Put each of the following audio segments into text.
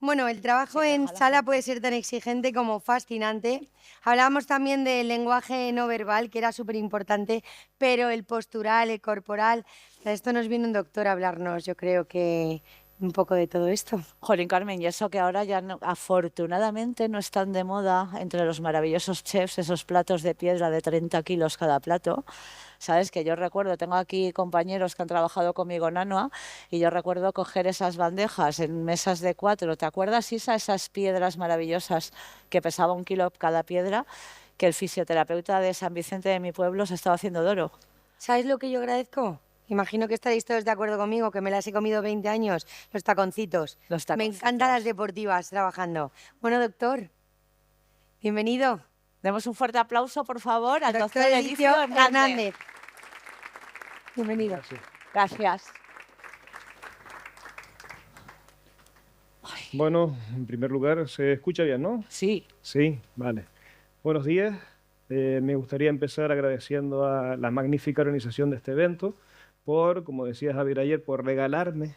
Bueno, el trabajo Se en queja la sala puede gente. ser tan exigente como fascinante. Hablábamos también del lenguaje no verbal, que era súper importante, pero el postural, el corporal, de esto nos viene un doctor a hablarnos, yo creo que un poco de todo esto. Jolín, Carmen, y eso que ahora ya afortunadamente no están de moda entre los maravillosos chefs esos platos de piedra de 30 kilos cada plato. Sabes que yo recuerdo, tengo aquí compañeros que han trabajado conmigo en ANOA y yo recuerdo coger esas bandejas en mesas de 4. ¿Te acuerdas, Isa, esas piedras maravillosas que pesaba 1 kilo cada piedra? Que el fisioterapeuta de San Vicente de mi pueblo se estaba haciendo de oro. ¿Sabes lo que yo agradezco? Imagino que estaréis todos de acuerdo conmigo, que me las he comido 20 años, los taconcitos. Los Me encantan las taconcitos. deportivas trabajando. Bueno, doctor, bienvenido. Demos un fuerte aplauso, por favor, al Doctor doctor Elicio Elicio Hernández. Hernández. Bienvenido. Gracias. Gracias. Bueno, en primer lugar, se escucha bien, ¿no? Sí, Sí, vale. Buenos días. Me gustaría empezar agradeciendo a la magnífica organización de este evento por, como decía Javier ayer, por regalarme,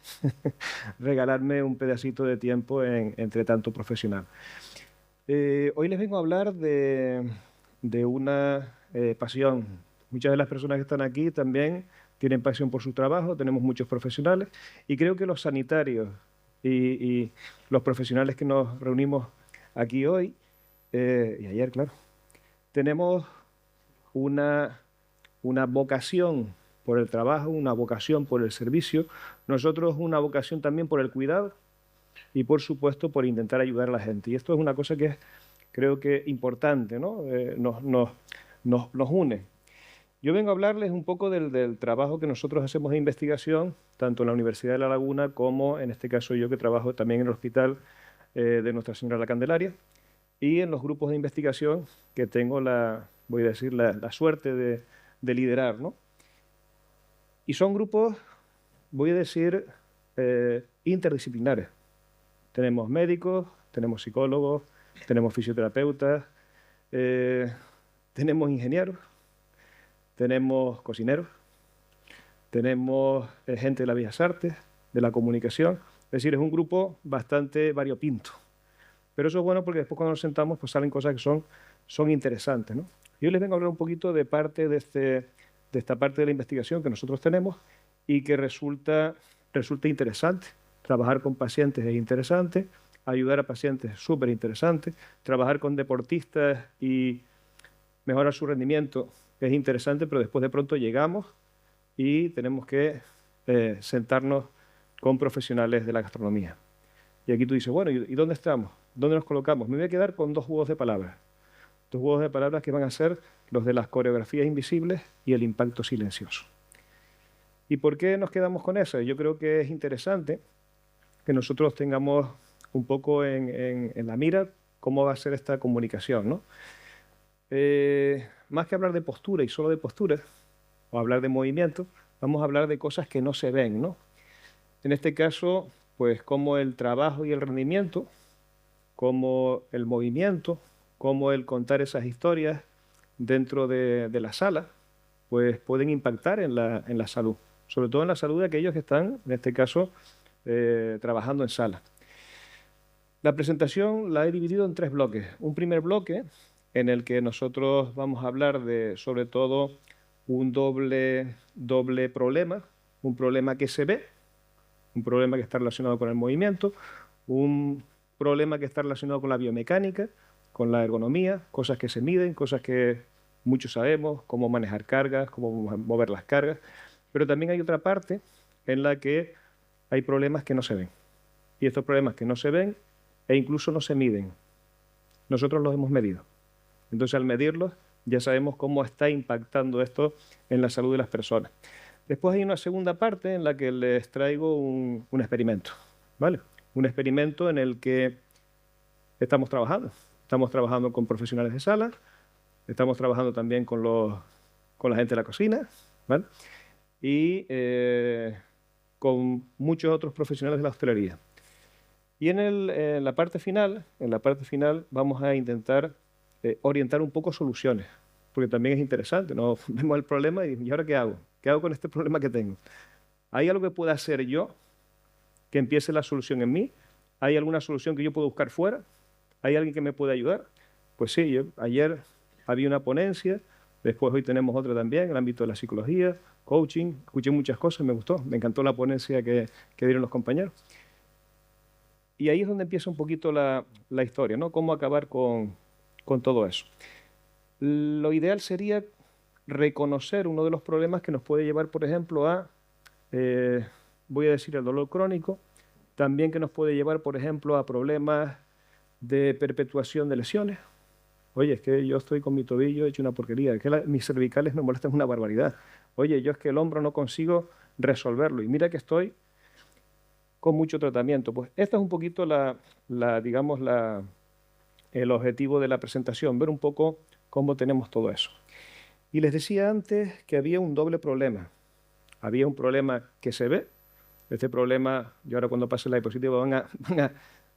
regalarme un pedacito de tiempo entre tanto profesional. Hoy les vengo a hablar de una pasión. Muchas de las personas que están aquí también tienen pasión por su trabajo, tenemos muchos profesionales y creo que los sanitarios y los profesionales que nos reunimos aquí hoy y ayer, claro, tenemos una, una vocación por el trabajo, una vocación por el servicio, nosotros una vocación también por el cuidado y por supuesto por intentar ayudar a la gente. Y esto es una cosa que es, creo que importante, ¿no? Nos une. Yo vengo a hablarles un poco del trabajo que nosotros hacemos de investigación, tanto en la Universidad de La Laguna como en este caso yo que trabajo también en el Hospital de Nuestra Señora de la Candelaria y en los grupos de investigación que tengo voy a decir, la suerte de liderar, ¿no? Y son grupos, voy a decir, interdisciplinares. Tenemos médicos, tenemos psicólogos, tenemos fisioterapeutas, eh, tenemos ingenieros, tenemos cocineros, tenemos gente de las bellas artes, de la comunicación. Es decir, es un grupo bastante variopinto. Pero eso es bueno porque después cuando nos sentamos pues salen cosas que son interesantes, ¿no? Yo les vengo a hablar un poquito de parte de esta parte de la investigación que nosotros tenemos y que resulta interesante. Trabajar con pacientes es interesante, ayudar a pacientes es súper interesante, trabajar con deportistas y mejorar su rendimiento es interesante, pero después de pronto llegamos y tenemos que sentarnos con profesionales de la gastronomía. Y aquí tú dices, bueno, ¿y dónde estamos? ¿Dónde nos colocamos? Me voy a quedar con dos juegos de palabras. Dos juegos de palabras que van a ser los de las coreografías invisibles y el impacto silencioso. ¿Y por qué nos quedamos con eso? Yo creo que es interesante que nosotros tengamos un poco en la mira cómo va a ser esta comunicación, ¿no? Más que hablar de postura y solo de postura, o hablar de movimiento, vamos a hablar de cosas que no se ven, ¿no? En este caso, pues como el trabajo y el rendimiento, como el movimiento, como el contar esas historias dentro de la sala, pues pueden impactar en la salud, sobre todo en la salud de aquellos que están, en este caso, trabajando en sala. La presentación la he dividido en 3 bloques. Un primer bloque en el que nosotros vamos a hablar de, sobre todo, un doble problema, un problema que se ve, un problema que está relacionado con el movimiento, un problema que está relacionado con la biomecánica, con la ergonomía, cosas que se miden, cosas que muchos sabemos, cómo manejar cargas, cómo mover las cargas, pero también hay otra parte en la que hay problemas que no se ven. Y estos problemas que no se ven e incluso no se miden, nosotros los hemos medido. Entonces, al medirlos, ya sabemos cómo está impactando esto en la salud de las personas. Después hay una segunda parte en la que les traigo un experimento, ¿vale? Un experimento en el que estamos trabajando. Estamos trabajando con profesionales de sala, estamos trabajando también con la gente de la cocina, ¿vale? Y con muchos otros profesionales de la hostelería. Y en la parte final, vamos a intentar orientar un poco soluciones, porque también es interesante, ¿no? Vemos el problema y ahora qué hago? ¿Qué hago con este problema que tengo? ¿Hay algo que pueda hacer yo que empiece la solución en mí? ¿Hay alguna solución que yo puedo buscar fuera? ¿Hay alguien que me puede ayudar? Pues sí, ayer había una ponencia, después hoy tenemos otra también, en el ámbito de la psicología, coaching, escuché muchas cosas, me gustó, me encantó la ponencia que dieron los compañeros. Y ahí es donde empieza un poquito la historia, ¿no? Cómo acabar con todo eso. Lo ideal sería reconocer uno de los problemas que nos puede llevar, por ejemplo, a, voy a decir, el dolor crónico, también que nos puede llevar, por ejemplo, a problemas de perpetuación de lesiones. Oye, es que yo estoy con mi tobillo hecho una porquería, es que mis cervicales me molestan una barbaridad. Oye, yo es que el hombro no consigo resolverlo y mira que estoy con mucho tratamiento. Pues esta es un poquito digamos, el objetivo de la presentación, ver un poco cómo tenemos todo eso. Y les decía antes que había un doble problema. Había un problema que se ve. Este problema, yo ahora cuando pase la diapositiva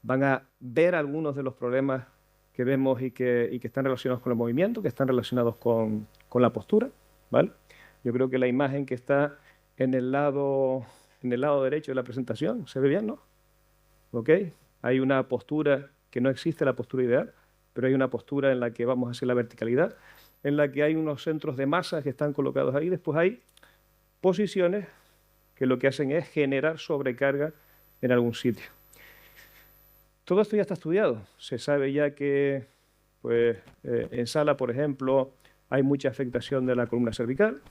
van a ver algunos de los problemas que vemos y que están relacionados con el movimiento, que están relacionados con la postura, ¿vale? Yo creo que la imagen que está en el lado derecho de la presentación, ¿se ve bien, no? ¿Ok? Hay una postura que no existe, la postura ideal, pero hay una postura en la que vamos hacia la verticalidad, en la que hay unos centros de masa que están colocados ahí. Después hay posiciones que lo que hacen es generar sobrecarga en algún sitio. Todo esto ya está estudiado. Se sabe ya que pues, en sala, por ejemplo, hay mucha afectación de la columna cervical,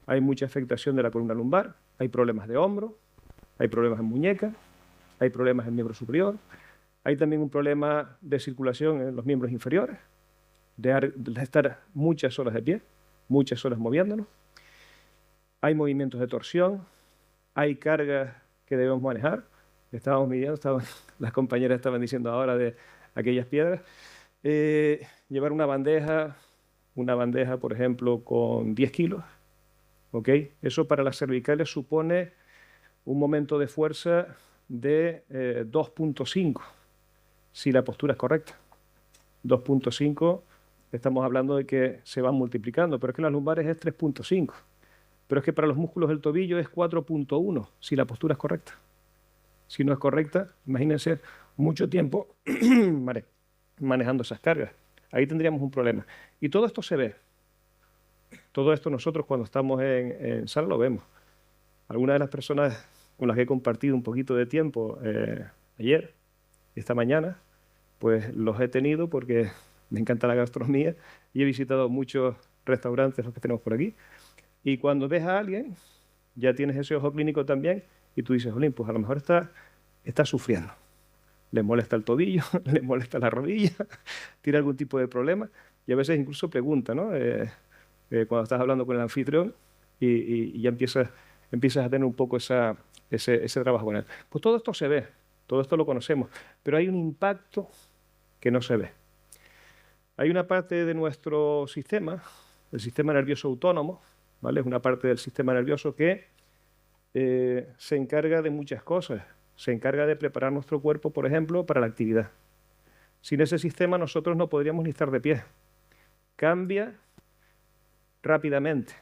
hay mucha afectación de la columna lumbar, hay problemas de hombro, hay problemas en muñeca, hay problemas en miembro superior, hay también un problema de circulación en los miembros inferiores, de estar muchas horas de pie, muchas horas moviéndonos. Hay movimientos de torsión, hay cargas que debemos manejar. Estábamos midiendo, las compañeras estaban diciendo ahora de aquellas piedras. Llevar una bandeja, por ejemplo, con 10 kilos. ¿Okay? Eso para las cervicales supone un momento de fuerza de 2.5, si la postura es correcta. 2.5, estamos hablando de que se van multiplicando, pero es que en las lumbares es 3.5. Pero es que para los músculos del tobillo es 4.1, si la postura es correcta. Si no es correcta, imagínense mucho tiempo manejando esas cargas. Ahí tendríamos un problema. Y todo esto se ve. Todo esto nosotros cuando estamos en sala lo vemos. Algunas de las personas con las que he compartido un poquito de tiempo ayer, esta mañana, pues los he tenido porque me encanta la gastronomía y he visitado muchos restaurantes, los que tenemos por aquí. Y cuando ves a alguien, ya tienes ese ojo clínico también, y tú dices, Olín, pues a lo mejor está sufriendo. Le molesta el tobillo, le molesta la rodilla, tiene algún tipo de problema. Y a veces incluso pregunta, ¿no? Cuando estás hablando con el anfitrión y ya empiezas a tener un poco ese trabajo con él. Pues todo esto se ve, todo esto lo conocemos, pero hay un impacto que no se ve. Hay una parte de nuestro sistema, el sistema nervioso autónomo, ¿vale? Es una parte del sistema nervioso que se encarga de muchas cosas. Se encarga de preparar nuestro cuerpo, por ejemplo, para la actividad. Sin ese sistema nosotros no podríamos ni estar de pie. Cambia rápidamente.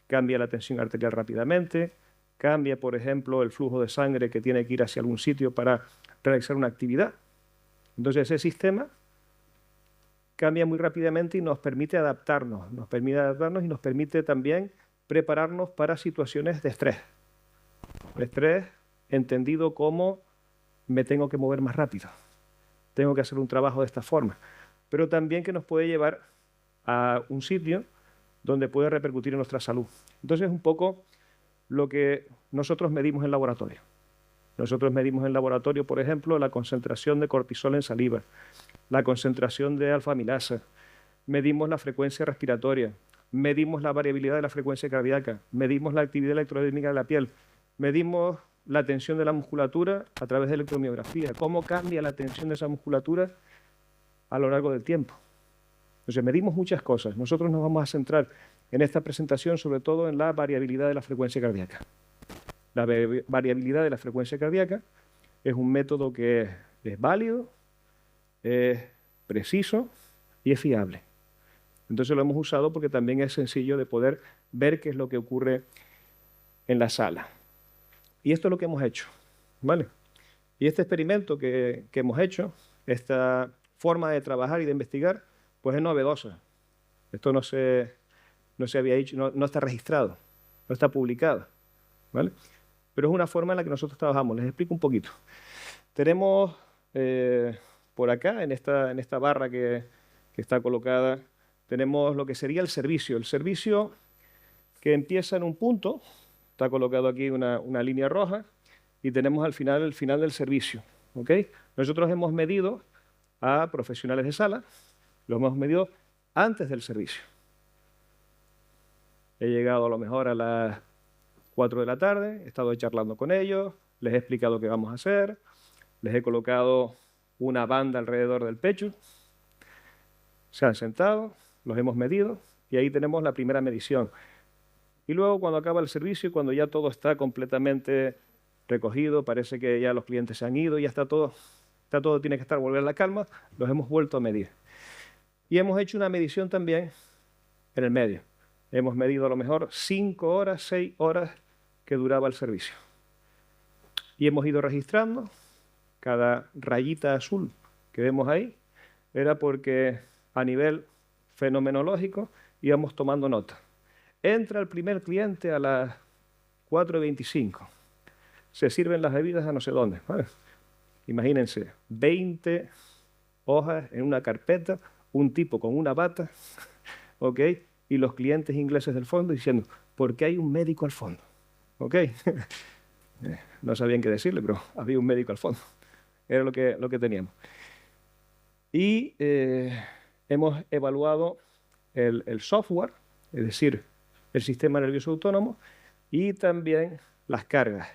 Cambia la tensión arterial rápidamente. Cambia, por ejemplo, el flujo de sangre que tiene que ir hacia algún sitio para realizar una actividad. Entonces ese sistema cambia muy rápidamente y nos permite adaptarnos y nos permite también prepararnos para situaciones de estrés. Estrés entendido como me tengo que mover más rápido, tengo que hacer un trabajo de esta forma, pero también que nos puede llevar a un sitio donde puede repercutir en nuestra salud. Entonces es un poco lo que nosotros medimos en laboratorio. Nosotros medimos en laboratorio, por ejemplo, la concentración de cortisol en saliva, la concentración de alfa-amilasa, medimos la frecuencia respiratoria, medimos la variabilidad de la frecuencia cardíaca, medimos la actividad electrodinámica de la piel, medimos la tensión de la musculatura a través de electromiografía, cómo cambia la tensión de esa musculatura a lo largo del tiempo. Entonces, medimos muchas cosas. Nosotros nos vamos a centrar en esta presentación sobre todo en la variabilidad de la frecuencia cardíaca. La variabilidad de la frecuencia cardíaca es un método que es válido, es preciso y es fiable. Entonces lo hemos usado porque también es sencillo de poder ver qué es lo que ocurre en la sala. Y esto es lo que hemos hecho, ¿vale? Y este experimento que hemos hecho, esta forma de trabajar y de investigar, pues es novedosa. Esto no se había hecho, no está registrado, no está publicado, ¿vale? Pero es una forma en la que nosotros trabajamos. Les explico un poquito. Tenemos por acá, en esta barra que está colocada, tenemos lo que sería el servicio. El servicio que empieza en un punto, está colocado aquí una línea roja, y tenemos al final el final del servicio. ¿Ok? Nosotros hemos medido a profesionales de sala, lo hemos medido antes del servicio. He llegado a lo mejor a las 4 de la tarde, he estado charlando con ellos, les he explicado qué vamos a hacer, les he colocado una banda alrededor del pecho, se han sentado, los hemos medido y ahí tenemos la primera medición. Y luego cuando acaba el servicio, cuando ya todo está completamente recogido, parece que ya los clientes se han ido, ya está todo, tiene que volver a la calma, los hemos vuelto a medir. Y hemos hecho una medición también en el medio. Hemos medido a lo mejor 5 horas, 6 horas que duraba el servicio. Y hemos ido registrando cada rayita azul que vemos ahí, era porque a nivel fenomenológico íbamos tomando nota. Entra el primer cliente a las 4:25. Se sirven las bebidas a no sé dónde, ¿vale? Imagínense, 20 hojas en una carpeta, un tipo con una bata, ¿ok? Y los clientes ingleses del fondo diciendo, ¿por qué hay un médico al fondo? ¿Ok? No sabían qué decirle, pero había un médico al fondo. Era lo que teníamos. Y hemos evaluado el software, es decir, el sistema nervioso autónomo, y también las cargas,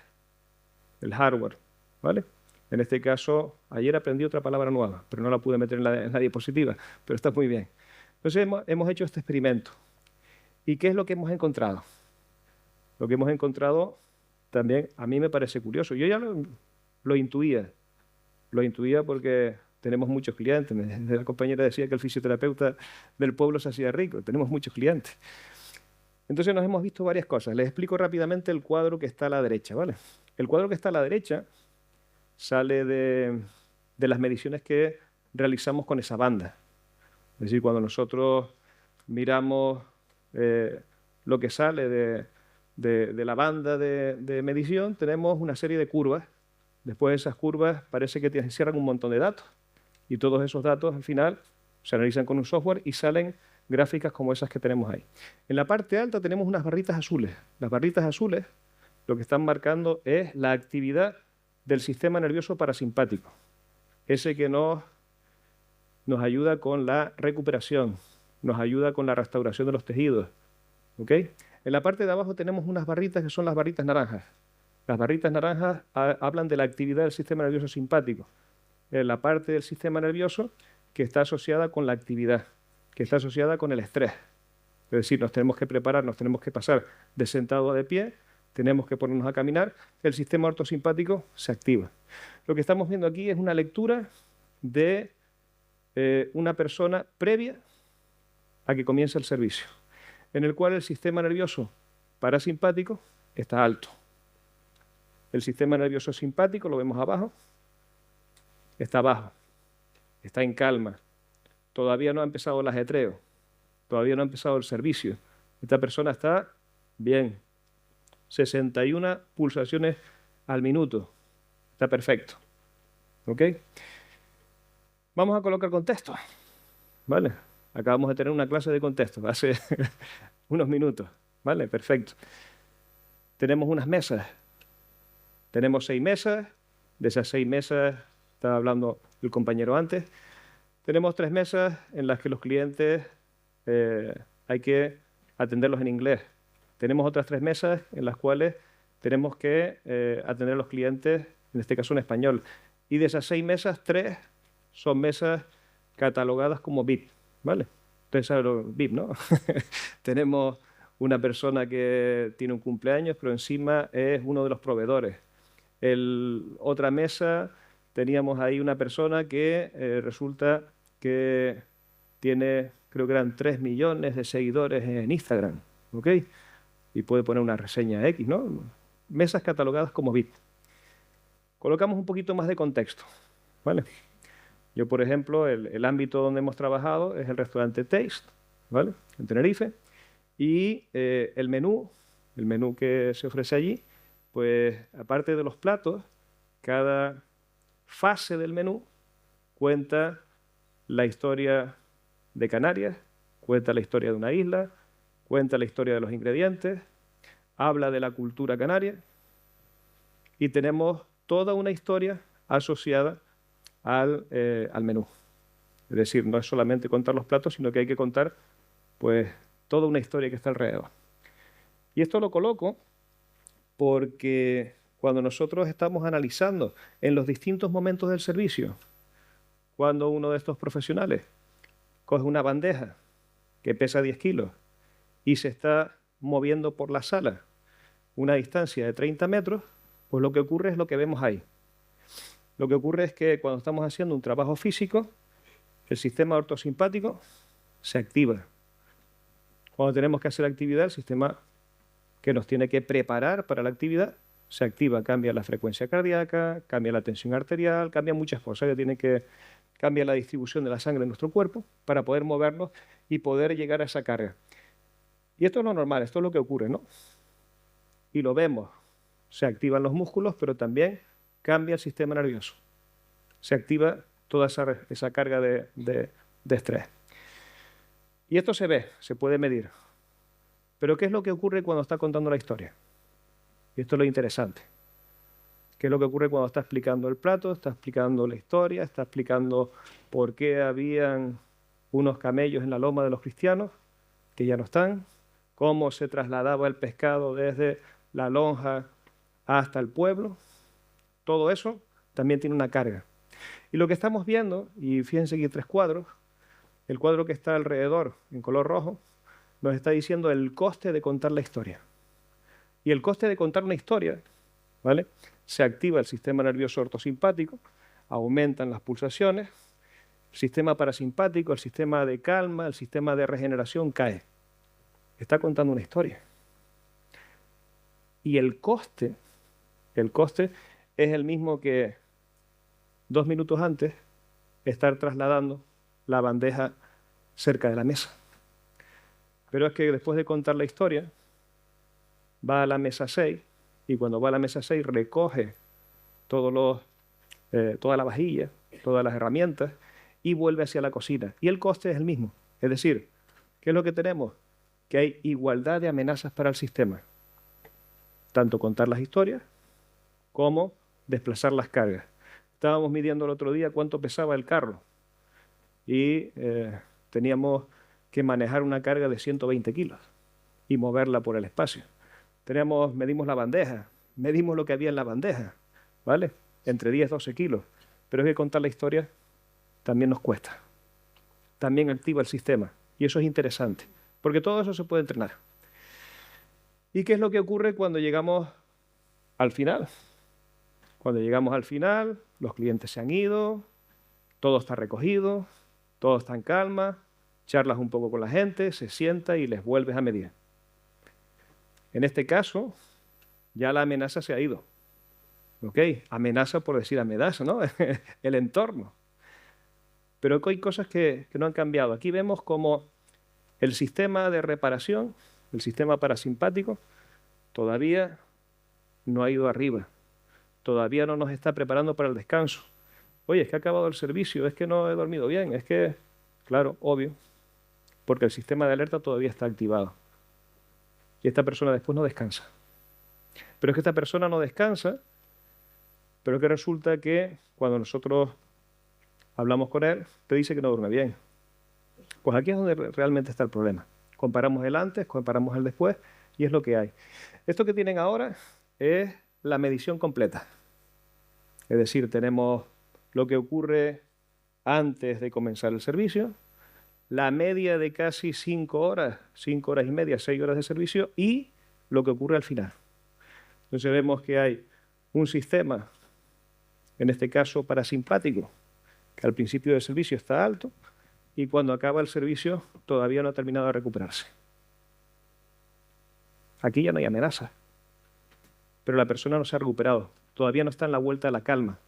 el hardware, ¿vale? En este caso, ayer aprendí otra palabra nueva, pero no la pude meter en la diapositiva, pero está muy bien. Entonces hemos hecho este experimento. ¿Y qué es lo que hemos encontrado? Lo que hemos encontrado también a mí me parece curioso. Yo ya lo intuía porque tenemos muchos clientes. La compañera decía que el fisioterapeuta del pueblo se hacía rico. Tenemos muchos clientes. Entonces nos hemos visto varias cosas. Les explico rápidamente el cuadro que está a la derecha, ¿vale? El cuadro que está a la derecha sale de las mediciones que realizamos con esa banda. Es decir, cuando nosotros miramos lo que sale de la banda de medición, tenemos una serie de curvas. Después de esas curvas parece que te encierran un montón de datos. Y todos esos datos al final se analizan con un software y salen gráficas como esas que tenemos ahí. En la parte alta tenemos unas barritas azules. Las barritas azules lo que están marcando es la actividad del sistema nervioso parasimpático. Ese que nos ayuda con la recuperación, nos ayuda con la restauración de los tejidos. ¿Ok? En la parte de abajo tenemos unas barritas que son las barritas naranjas. Las barritas naranjas hablan de la actividad del sistema nervioso simpático. La parte del sistema nervioso que está asociada con la actividad, que está asociada con el estrés. Es decir, nos tenemos que preparar, nos tenemos que pasar de sentado a de pie, tenemos que ponernos a caminar, el sistema ortosimpático se activa. Lo que estamos viendo aquí es una lectura de una persona previa a que comience el servicio, en el cual el sistema nervioso parasimpático está alto. El sistema nervioso simpático, lo vemos abajo, está bajo, está en calma. Todavía no ha empezado el ajetreo, todavía no ha empezado el servicio. Esta persona está bien. 61 pulsaciones al minuto. Está perfecto. ¿Ok? Vamos a colocar contexto. ¿Vale? Acabamos de tener una clase de contexto hace unos minutos. ¿Vale? Perfecto. Tenemos unas mesas. Tenemos 6 mesas. De esas 6 mesas, estaba hablando el compañero antes, tenemos 3 mesas en las que los clientes hay que atenderlos en inglés. Tenemos otras 3 mesas en las cuales tenemos que atender a los clientes, en este caso en español. Y de esas 6 mesas, 3 son mesas catalogadas como VIP, ¿vale? Ustedes saben lo VIP, ¿no? Tenemos una persona que tiene un cumpleaños, pero encima es uno de los proveedores. Otra mesa, teníamos ahí una persona que resulta que tiene, creo que eran 3 millones de seguidores en Instagram, ¿ok? Y puede poner una reseña X, ¿no? Mesas catalogadas como VIP. Colocamos un poquito más de contexto, ¿vale? Yo, por ejemplo, el ámbito donde hemos trabajado es el restaurante Taste, ¿vale? En Tenerife. Y el menú que se ofrece allí, pues aparte de los platos, cada fase del menú cuenta la historia de Canarias, cuenta la historia de una isla, cuenta la historia de los ingredientes, habla de la cultura canaria y tenemos toda una historia asociada al menú. Es decir, no es solamente contar los platos, sino que hay que contar pues toda una historia que está alrededor. Y esto lo coloco porque cuando nosotros estamos analizando en los distintos momentos del servicio, cuando uno de estos profesionales coge una bandeja que pesa 10 kilos y se está moviendo por la sala una distancia de 30 metros, pues lo que ocurre es lo que vemos ahí. Lo que ocurre es que cuando estamos haciendo un trabajo físico, el sistema ortosimpático se activa. Cuando tenemos que hacer actividad, el sistema que nos tiene que preparar para la actividad se activa, cambia la frecuencia cardíaca, cambia la tensión arterial, cambia muchas cosas que tiene que cambiar la distribución de la sangre en nuestro cuerpo para poder movernos y poder llegar a esa carga. Y esto es lo normal, esto es lo que ocurre, ¿no? Y lo vemos, se activan los músculos, pero también cambia el sistema nervioso. Se activa toda esa carga de estrés. Y esto se ve, se puede medir. Pero ¿qué es lo que ocurre cuando está contando la historia? Y esto es lo interesante. ¿Qué es lo que ocurre cuando está explicando el plato, está explicando la historia, está explicando por qué habían unos camellos en la loma de los cristianos, que ya no están, cómo se trasladaba el pescado desde la lonja hasta el pueblo? Todo eso también tiene una carga. Y lo que estamos viendo, y fíjense aquí 3 cuadros, el cuadro que está alrededor en color rojo, nos está diciendo el coste de contar la historia. Y el coste de contar una historia, ¿vale? Se activa el sistema nervioso ortosimpático, aumentan las pulsaciones, el sistema parasimpático, el sistema de calma, el sistema de regeneración cae. Está contando una historia. Y el coste es el mismo que 2 minutos antes estar trasladando la bandeja cerca de la mesa. Pero es que después de contar la historia, va a la mesa 6 y cuando va a la mesa 6 recoge toda la vajilla, todas las herramientas y vuelve hacia la cocina. Y el coste es el mismo. Es decir, ¿qué es lo que tenemos? Que hay igualdad de amenazas para el sistema. Tanto contar las historias como desplazar las cargas. Estábamos midiendo el otro día cuánto pesaba el carro y teníamos que manejar una carga de 120 kilos y moverla por el espacio. Medimos la bandeja, medimos lo que había en la bandeja, ¿vale? Entre 10 y 12 kilos. Pero es que contar la historia también nos cuesta. También activa el sistema. Y eso es interesante, porque todo eso se puede entrenar. ¿Y qué es lo que ocurre cuando llegamos al final? Cuando llegamos al final, los clientes se han ido, todo está recogido, todo está en calma, charlas un poco con la gente, se sienta y les vuelves a medir. En este caso, ya la amenaza se ha ido. ¿Ok? Amenaza por decir amenaza, ¿no? El entorno. Pero hay cosas que no han cambiado. Aquí vemos como el sistema de reparación, el sistema parasimpático, todavía no ha ido arriba. Todavía no nos está preparando para el descanso. Oye, es que ha acabado el servicio, es que no he dormido bien, es que, claro, obvio, porque el sistema de alerta todavía está activado. Y esta persona después no descansa. Pero es que esta persona no descansa, pero que resulta que cuando nosotros hablamos con él, te dice que no duerme bien. Pues aquí es donde realmente está el problema. Comparamos el antes, comparamos el después, y es lo que hay. Esto que tienen ahora es la medición completa. Es decir, tenemos lo que ocurre antes de comenzar el servicio, la media de casi 5 horas y media, 6 horas de servicio y lo que ocurre al final. Entonces vemos que hay un sistema, en este caso parasimpático, que al principio del servicio está alto y cuando acaba el servicio todavía no ha terminado de recuperarse. Aquí ya no hay amenaza, pero la persona no se ha recuperado todavía no está en la vuelta a la calma.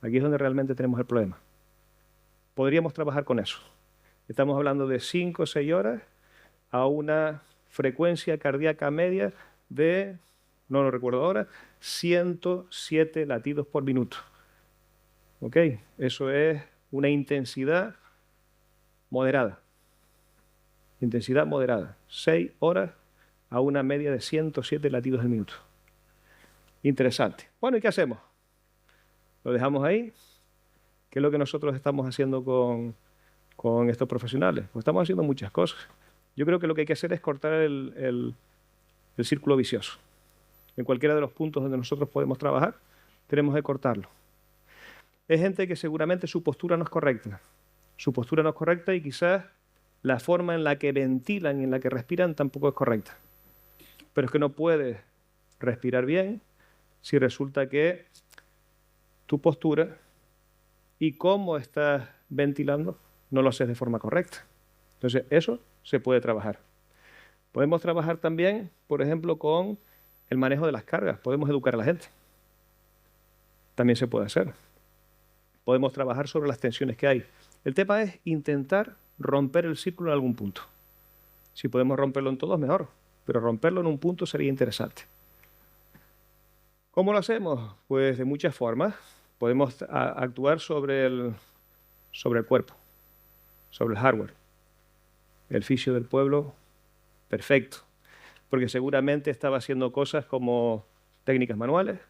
Aquí es donde realmente tenemos el problema. Podríamos trabajar con eso. Estamos hablando de 5 o 6 horas a una frecuencia cardíaca media de, no lo recuerdo ahora, 107 latidos por minuto. ¿Ok? Eso es una intensidad moderada. Intensidad moderada. 6 horas a una media de 107 latidos al minuto. Interesante. Bueno, ¿y qué hacemos? Lo dejamos ahí. ¿Qué es lo que nosotros estamos haciendo con estos profesionales? Pues estamos haciendo muchas cosas. Yo creo que lo que hay que hacer es cortar el círculo vicioso. En cualquiera de los puntos donde nosotros podemos trabajar, tenemos que cortarlo. Es gente que seguramente su postura no es correcta. Su postura no es correcta y quizás la forma en la que ventilan y en la que respiran tampoco es correcta. Pero es que no puedes respirar bien si resulta que tu postura y cómo estás ventilando no lo haces de forma correcta. Entonces, eso se puede trabajar. Podemos trabajar también, por ejemplo, con el manejo de las cargas. Podemos educar a la gente. También se puede hacer. Podemos trabajar sobre las tensiones que hay. El tema es intentar romper el círculo en algún punto. Si podemos romperlo en todos, mejor. Pero romperlo en un punto sería interesante. ¿Cómo lo hacemos? Pues de muchas formas. Podemos actuar sobre el cuerpo, sobre el hardware. El fisio del pueblo, perfecto. Porque seguramente estaba haciendo cosas como técnicas manuales,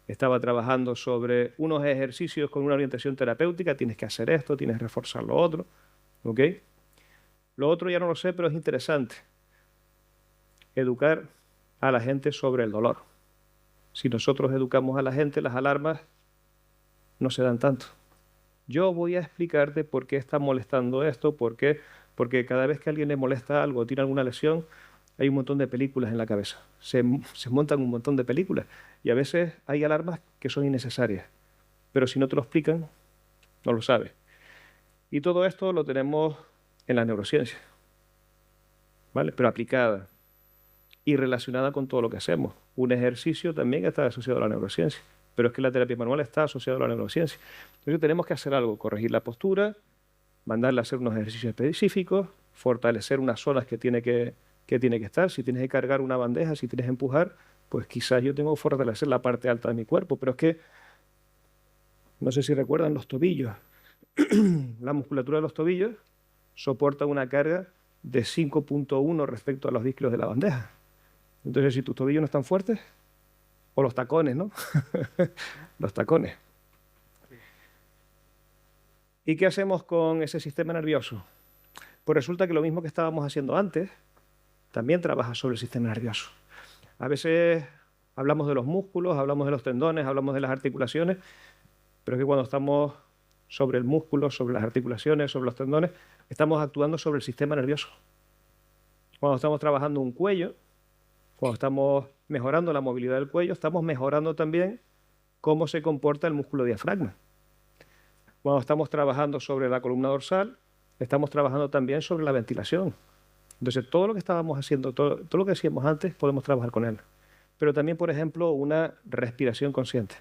estaba trabajando sobre unos ejercicios con una orientación terapéutica, tienes que hacer esto, tienes que reforzar lo otro. ¿Ok? Lo otro ya no lo sé, pero es interesante. Educar a la gente sobre el dolor. Si nosotros educamos a la gente, las alarmas no se dan tanto. Yo voy a explicarte por qué está molestando esto, porque cada vez que a alguien le molesta algo o tiene alguna lesión, hay un montón de películas en la cabeza. Se montan un montón de películas y a veces hay alarmas que son innecesarias. Pero si no te lo explican, no lo sabes. Y todo esto lo tenemos en la neurociencia, ¿vale? Pero aplicada y relacionada con todo lo que hacemos. Un ejercicio también está asociado a la neurociencia, pero es que la terapia manual está asociada a la neurociencia. Entonces tenemos que hacer algo, corregir la postura, mandarle a hacer unos ejercicios específicos, fortalecer unas zonas que tiene que estar. Si tienes que cargar una bandeja, si tienes que empujar, pues quizás yo tengo que fortalecer la parte alta de mi cuerpo, pero es que, no sé si recuerdan los tobillos. La musculatura de los tobillos soporta una carga de 5.1 respecto a los discos de la bandeja. Entonces, si tus tobillos no están fuertes, o los tacones, ¿no? Los tacones. ¿Y qué hacemos con ese sistema nervioso? Pues resulta que lo mismo que estábamos haciendo antes, también trabaja sobre el sistema nervioso. A veces hablamos de los músculos, hablamos de los tendones, hablamos de las articulaciones, pero es que cuando estamos sobre el músculo, sobre las articulaciones, sobre los tendones, estamos actuando sobre el sistema nervioso. Cuando estamos trabajando un cuello, cuando estamos mejorando la movilidad del cuello, estamos mejorando también cómo se comporta el músculo diafragma. Cuando estamos trabajando sobre la columna dorsal, estamos trabajando también sobre la ventilación. Entonces, todo lo que estábamos haciendo, todo lo que hacíamos antes, podemos trabajar con él. Pero también, por ejemplo, una respiración consciente.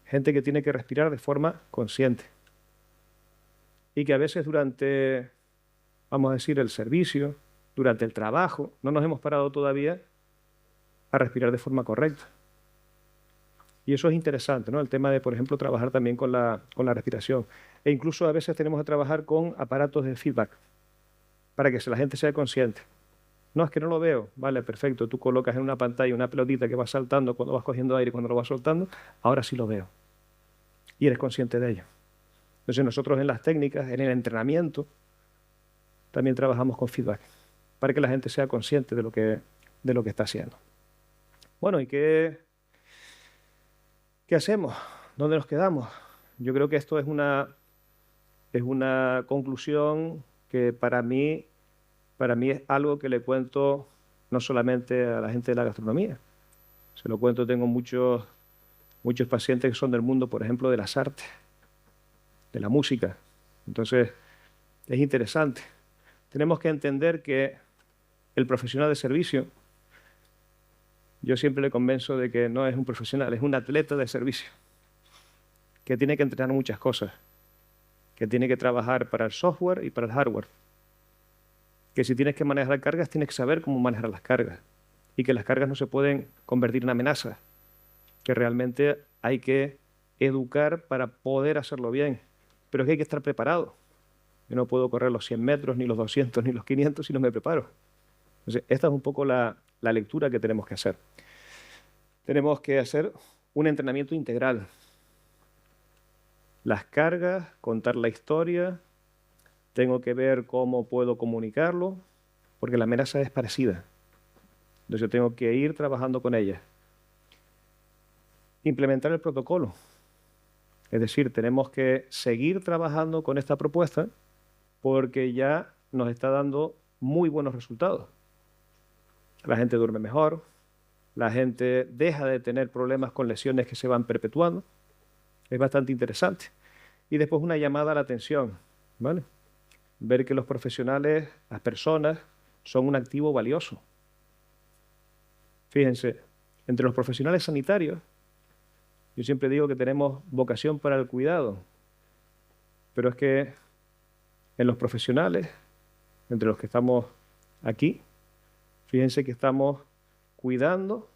Gente que tiene que respirar de forma consciente. Y que a veces durante, vamos a decir, el servicio, durante el trabajo, no nos hemos parado todavía a respirar de forma correcta. Y eso es interesante, ¿no? El tema de, por ejemplo, trabajar también con la respiración. E incluso a veces tenemos que trabajar con aparatos de feedback para que la gente sea consciente. No, es que no lo veo. Vale, perfecto. Tú colocas en una pantalla una pelotita que va saltando cuando vas cogiendo aire y cuando lo vas soltando. Ahora sí lo veo. Y eres consciente de ello. Entonces nosotros en las técnicas, en el entrenamiento, también trabajamos con feedback para que la gente sea consciente de lo que está haciendo. Bueno, ¿y qué hacemos? ¿Dónde nos quedamos? Yo creo que esto es una conclusión que para mí es algo que le cuento no solamente a la gente de la gastronomía. Se lo cuento, tengo muchos pacientes que son del mundo, por ejemplo, de las artes, de la música. Entonces, es interesante. Tenemos que entender que el profesional de servicio yo siempre le convenzo de que no es un profesional, es un atleta de servicio, que tiene que entrenar muchas cosas, que tiene que trabajar para el software y para el hardware, que si tienes que manejar cargas, tienes que saber cómo manejar las cargas, y que las cargas no se pueden convertir en amenazas, que realmente hay que educar para poder hacerlo bien, pero es que hay que estar preparado. Yo no puedo correr los 100 metros, ni los 200, ni los 500 si no me preparo. Entonces, esta es un poco la lectura que tenemos que hacer. Tenemos que hacer un entrenamiento integral. Las cargas, contar la historia, tengo que ver cómo puedo comunicarlo, porque la amenaza es parecida. Entonces yo tengo que ir trabajando con ella. Implementar el protocolo. Es decir, tenemos que seguir trabajando con esta propuesta porque ya nos está dando muy buenos resultados. La gente duerme mejor, la gente deja de tener problemas con lesiones que se van perpetuando. Es bastante interesante. Y después una llamada a la atención, ¿vale? Ver que los profesionales, las personas, son un activo valioso. Fíjense, entre los profesionales sanitarios, yo siempre digo que tenemos vocación para el cuidado, pero es que en los profesionales, entre los que estamos aquí, fíjense que estamos cuidando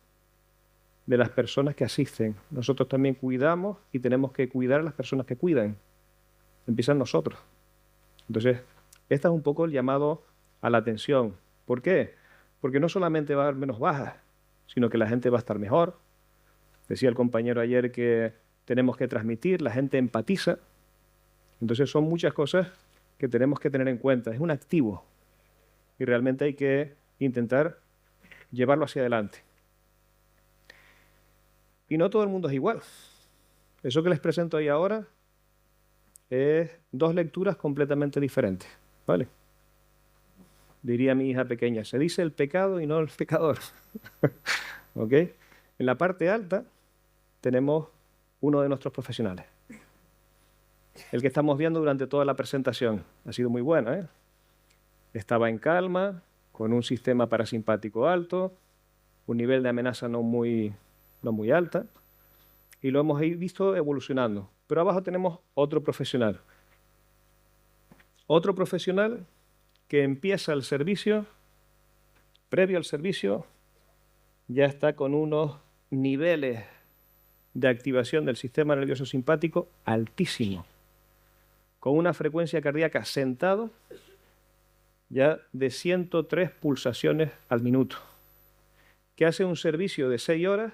de las personas que asisten. Nosotros también cuidamos y tenemos que cuidar a las personas que cuidan. Empiezan nosotros. Entonces, este es un poco el llamado a la atención. ¿Por qué? Porque no solamente va a haber menos bajas, sino que la gente va a estar mejor. Decía el compañero ayer que tenemos que transmitir, la gente empatiza. Entonces son muchas cosas que tenemos que tener en cuenta. Es un activo y realmente hay que intentar llevarlo hacia adelante. Y no todo el mundo es igual. Eso que les presento ahí ahora es dos lecturas completamente diferentes, ¿vale? Diría mi hija pequeña, se dice el pecado y no el pecador. ¿Ok? En la parte alta tenemos uno de nuestros profesionales. El que estamos viendo durante toda la presentación. Ha sido muy bueno, ¿eh? Estaba en calma, con un sistema parasimpático alto, un nivel de amenaza no muy alta, y lo hemos visto evolucionando. Pero abajo tenemos otro profesional. Otro profesional que empieza el servicio, previo al servicio, ya está con unos niveles de activación del sistema nervioso simpático altísimos, con una frecuencia cardíaca sentado ya de 103 pulsaciones al minuto, que hace un servicio de 6 horas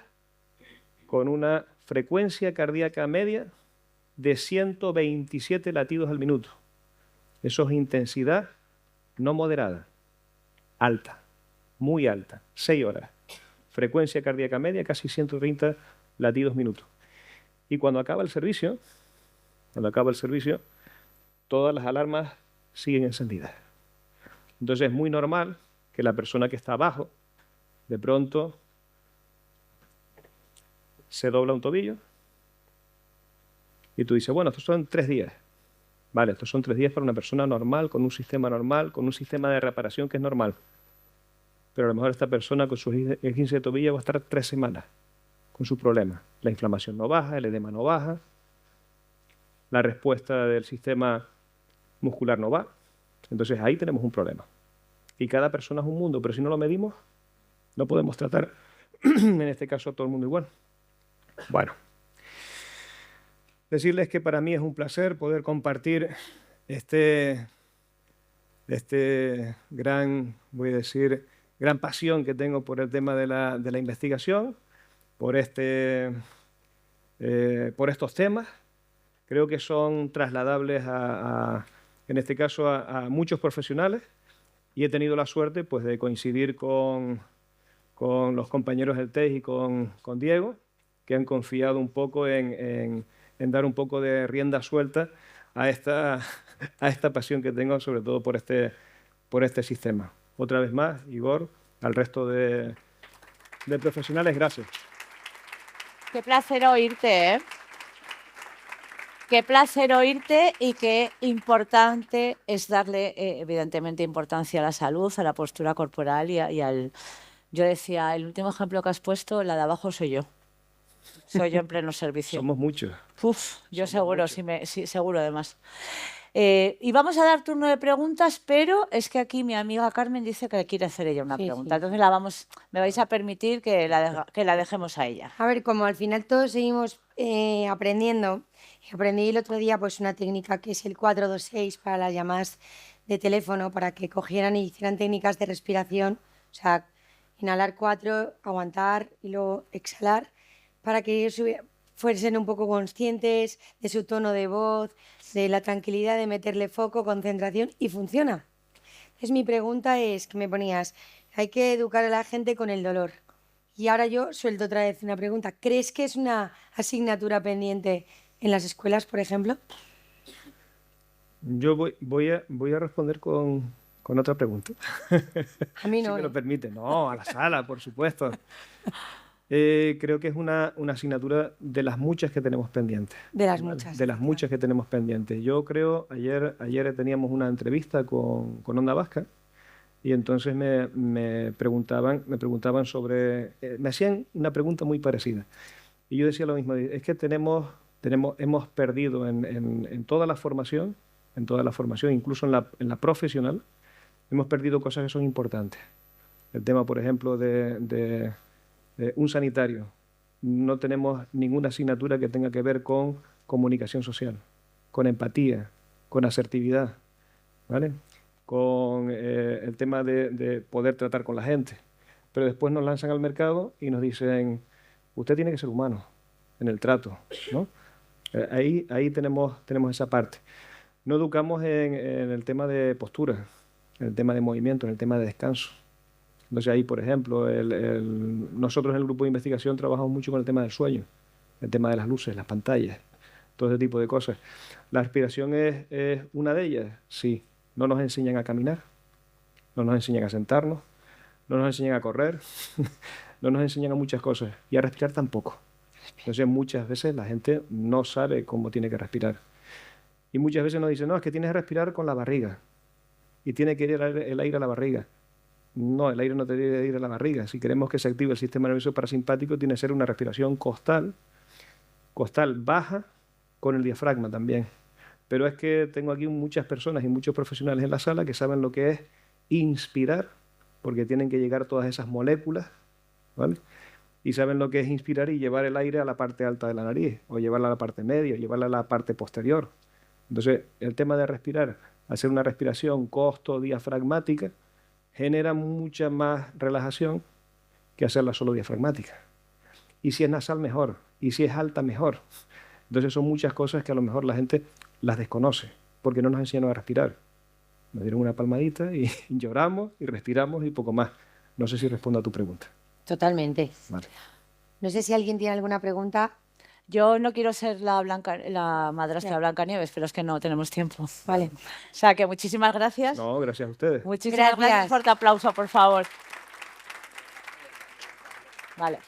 con una frecuencia cardíaca media de 127 latidos al minuto. Eso es intensidad no moderada, alta, muy alta, 6 horas. Frecuencia cardíaca media casi 130 latidos minuto. Y cuando acaba el servicio, todas las alarmas siguen encendidas. Entonces es muy normal que la persona que está abajo, de pronto, se dobla un tobillo y tú dices, bueno, estos son 3 días. Vale, estos son 3 días para una persona normal, con un sistema normal, con un sistema de reparación que es normal. Pero a lo mejor esta persona con su esguince de tobillo va a estar 3 semanas con su problema. La inflamación no baja, el edema no baja, la respuesta del sistema muscular no va. Entonces ahí tenemos un problema. Y cada persona es un mundo, pero si no lo medimos, no podemos tratar, en este caso, a todo el mundo igual. Bueno, decirles que para mí es un placer poder compartir este gran, voy a decir, gran pasión que tengo por el tema de la investigación, por estos temas. Creo que son trasladables en este caso, a muchos profesionales, y he tenido la suerte pues, de coincidir con los compañeros del TES y con Diego, que han confiado un poco en dar un poco de rienda suelta a esta pasión que tengo, sobre todo por este sistema. Otra vez más, Igor, al resto de profesionales, gracias. Qué placer oírte, ¿eh? Qué placer oírte y qué importante es darle, evidentemente, importancia a la salud, a la postura corporal y al yo decía, el último ejemplo que has puesto, la de abajo soy yo. Soy yo en pleno servicio. Somos muchos. Uf, yo seguro, sí, seguro además. Y vamos a dar turno de preguntas, pero es que aquí mi amiga Carmen dice que quiere hacer ella una Sí, pregunta. sí. Entonces me vais a permitir que la dejemos a ella. A ver, como al final todos seguimos aprendiendo, aprendí el otro día pues una técnica que es el 4-2-6 para las llamadas de teléfono, para que cogieran y hicieran técnicas de respiración, o sea, inhalar 4, aguantar y luego exhalar, para que ellos fuesen un poco conscientes de su tono de voz, de la tranquilidad, de meterle foco, concentración, y funciona. Entonces mi pregunta es, que me ponías, hay que educar a la gente con el dolor. Y ahora yo suelto otra vez una pregunta. ¿Crees que es una asignatura pendiente en las escuelas, por ejemplo? Yo voy a responder con otra pregunta. A mí Si no, me lo ¿eh? permite. No, a la sala, por supuesto. Creo que es una asignatura de las muchas que tenemos pendientes. De las ¿vale? muchas. De las muchas que tenemos pendientes. Yo creo, ayer teníamos una entrevista con Onda Vasca y entonces me preguntaban sobre, me hacían una pregunta muy parecida. Y yo decía lo mismo, es que hemos perdido en toda la formación, incluso en la profesional, hemos perdido cosas que son importantes. El tema, por ejemplo, de un sanitario. No tenemos ninguna asignatura que tenga que ver con comunicación social, con empatía, con asertividad, ¿vale? Con el tema de poder tratar con la gente. Pero después nos lanzan al mercado y nos dicen, usted tiene que ser humano en el trato, ¿no? Ahí tenemos esa parte. No educamos en el tema de postura, en el tema de movimiento, en el tema de descanso. Entonces ahí, por ejemplo, nosotros en el grupo de investigación trabajamos mucho con el tema del sueño, el tema de las luces, las pantallas, todo ese tipo de cosas. ¿La respiración es una de ellas? Sí. No nos enseñan a caminar, no nos enseñan a sentarnos, no nos enseñan a correr, no nos enseñan a muchas cosas. Y a respirar tampoco. Entonces muchas veces la gente no sabe cómo tiene que respirar. Y muchas veces nos dicen, no, es que tienes que respirar con la barriga. Y tiene que ir el aire a la barriga. No, el aire no tiene que ir a la barriga. Si queremos que se active el sistema nervioso parasimpático, tiene que ser una respiración costal baja con el diafragma también. Pero es que tengo aquí muchas personas y muchos profesionales en la sala que saben lo que es inspirar, porque tienen que llegar todas esas moléculas, ¿vale? Y saben lo que es inspirar y llevar el aire a la parte alta de la nariz, o llevarla a la parte media, o llevarla a la parte posterior. Entonces, el tema de respirar, hacer una respiración costo-diafragmática, genera mucha más relajación que hacerla solo diafragmática. Y si es nasal, mejor. Y si es alta, mejor. Entonces son muchas cosas que a lo mejor la gente las desconoce, porque no nos enseñaron a respirar. Nos dieron una palmadita y lloramos y respiramos y poco más. No sé si respondo a tu pregunta. Totalmente. Vale. No sé si alguien tiene alguna pregunta. Yo no quiero ser la madrastra Ya. Blancanieves, pero es que no tenemos tiempo. Vale. O sea, que muchísimas gracias. No, gracias a ustedes. Muchísimas gracias por tu aplauso, por favor. Vale.